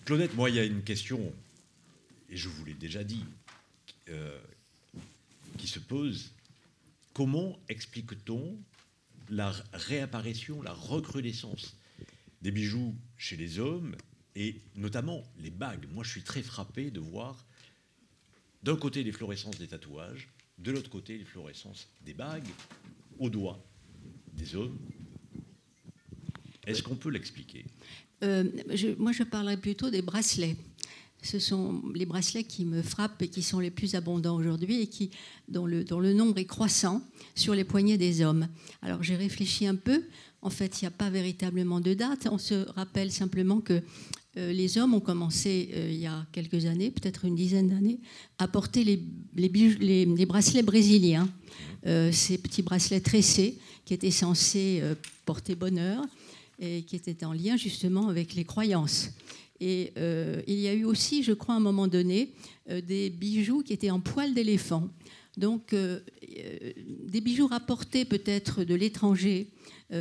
Claudette, moi, il y a une question, et je vous l'ai déjà dit, qui se pose. Comment explique-t-on la réapparition, la recrudescence des bijoux chez les hommes, et notamment les bagues? Moi, je suis très frappé de voir d'un côté l'efflorescence des tatouages, de l'autre côté l'efflorescence des bagues aux doigts des hommes. Est-ce qu'on peut l'expliquer? Moi, je parlerais plutôt des bracelets. Ce sont les bracelets qui me frappent et qui sont les plus abondants aujourd'hui et dont le nombre est croissant sur les poignets des hommes. Alors, j'ai réfléchi un peu. En fait, il n'y a pas véritablement de date. On se rappelle simplement que les hommes ont commencé, il y a quelques années, peut-être une dizaine d'années, à porter les bracelets brésiliens. Ces petits bracelets tressés qui étaient censés porter bonheur et qui étaient en lien justement avec les croyances. Et il y a eu aussi, je crois, à un moment donné, des bijoux qui étaient en poil d'éléphant. Donc, des bijoux rapportés peut-être de l'étranger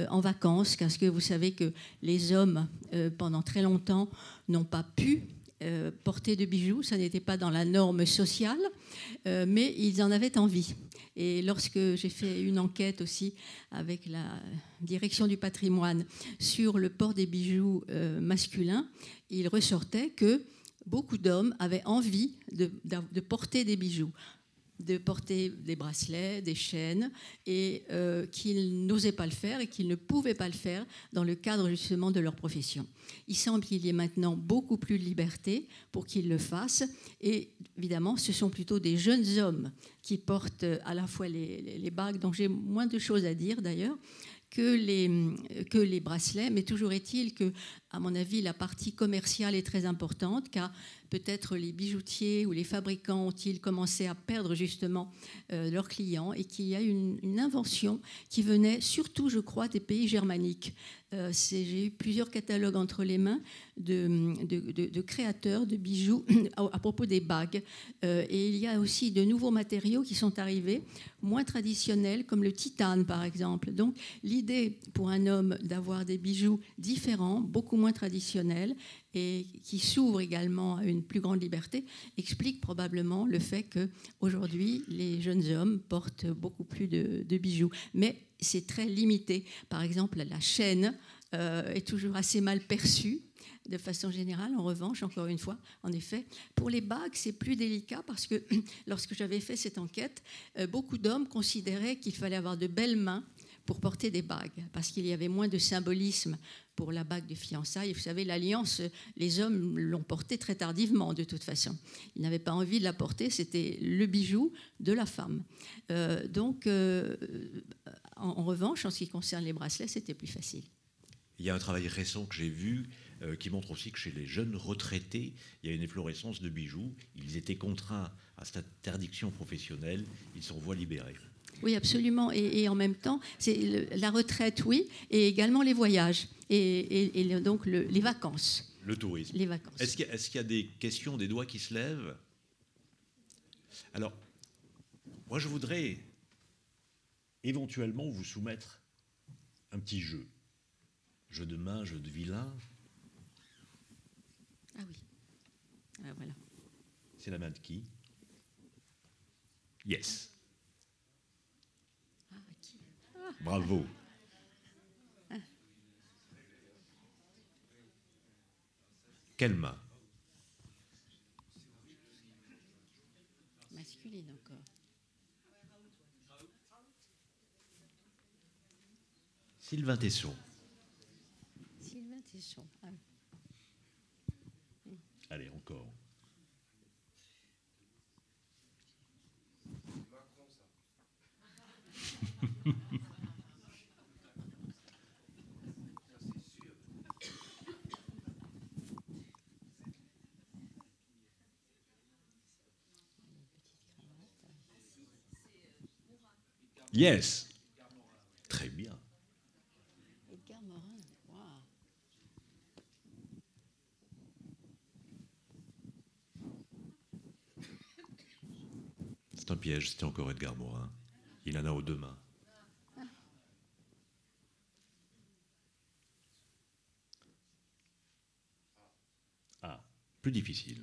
en vacances, parce que vous savez que les hommes, pendant très longtemps, n'ont pas pu porter de bijoux. Ça n'était pas dans la norme sociale, mais ils en avaient envie. Et lorsque j'ai fait une enquête aussi avec la direction du patrimoine sur le port des bijoux masculins, il ressortait que beaucoup d'hommes avaient envie de porter des bijoux, de porter des bracelets, des chaînes, et qu'ils n'osaient pas le faire et qu'ils ne pouvaient pas le faire dans le cadre justement de leur profession. Il semble qu'il y ait maintenant beaucoup plus de liberté pour qu'ils le fassent, et évidemment ce sont plutôt des jeunes hommes qui portent à la fois les bagues, dont j'ai moins de choses à dire d'ailleurs, que les bracelets, mais toujours est-il que, à mon avis, la partie commerciale est très importante, car peut-être les bijoutiers ou les fabricants ont-ils commencé à perdre justement leurs clients, et qu'il y a une invention qui venait surtout, je crois, des pays germaniques. J'ai eu plusieurs catalogues entre les mains de créateurs de bijoux à propos des bagues. Et il y a aussi de nouveaux matériaux qui sont arrivés, moins traditionnels, comme le titane par exemple. Donc l'idée pour un homme d'avoir des bijoux différents, beaucoup moins traditionnels, et qui s'ouvrent également à une plus grande liberté, explique probablement le fait qu'aujourd'hui, les jeunes hommes portent beaucoup plus de bijoux. Mais c'est très limité. Par exemple, la chaîne est toujours assez mal perçue de façon générale. En revanche, encore une fois, en effet, pour les bagues, c'est plus délicat parce que lorsque j'avais fait cette enquête, beaucoup d'hommes considéraient qu'il fallait avoir de belles mains pour porter des bagues, parce qu'il y avait moins de symbolisme pour la bague de fiançailles. Vous savez, l'alliance, les hommes l'ont portée très tardivement, de toute façon. Ils n'avaient pas envie de la porter, c'était le bijou de la femme. En revanche, en ce qui concerne les bracelets, c'était plus facile. Il y a un travail récent que j'ai vu qui montre aussi que chez les jeunes retraités, il y a une efflorescence de bijoux. Ils étaient contraints à cette interdiction professionnelle, ils s'en voient libérés. Oui, absolument. Et en même temps, c'est la retraite, oui, et également les voyages, et donc les vacances. Le tourisme. Les vacances. Est-ce qu'il y a des questions, des doigts qui se lèvent? Alors, moi, je voudrais éventuellement vous soumettre un petit jeu. Jeu de main, jeu de vilain. Ah oui. Ah, voilà. C'est la main de qui? Yes. Ah, qui? Ah. Bravo. Ah. Quelle main? Masculine encore. Sylvain Tesson. Sylvain Tesson. Ah. Allez, encore. Yes. Très bien. Edgar Morin. Wow. C'est un piège, c'était encore Edgar Morin. Il en a aux deux mains. plus difficile.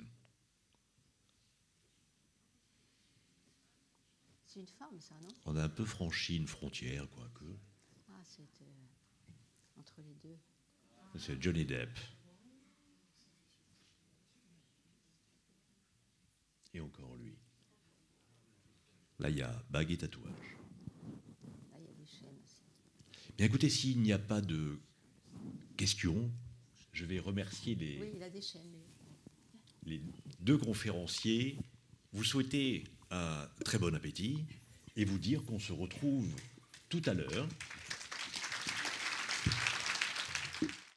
C'est une femme, ça, non? On a un peu franchi une frontière, quoique. Ah, c'est entre les deux. C'est Johnny Depp. Et encore lui. Là, il y a bague et tatouage. Là, il y a des chaînes aussi. Bien écoutez, s'il n'y a pas de questions, je vais remercier Oui, il a des chaînes. les deux conférenciers, vous souhaiter un très bon appétit et vous dire qu'on se retrouve tout à l'heure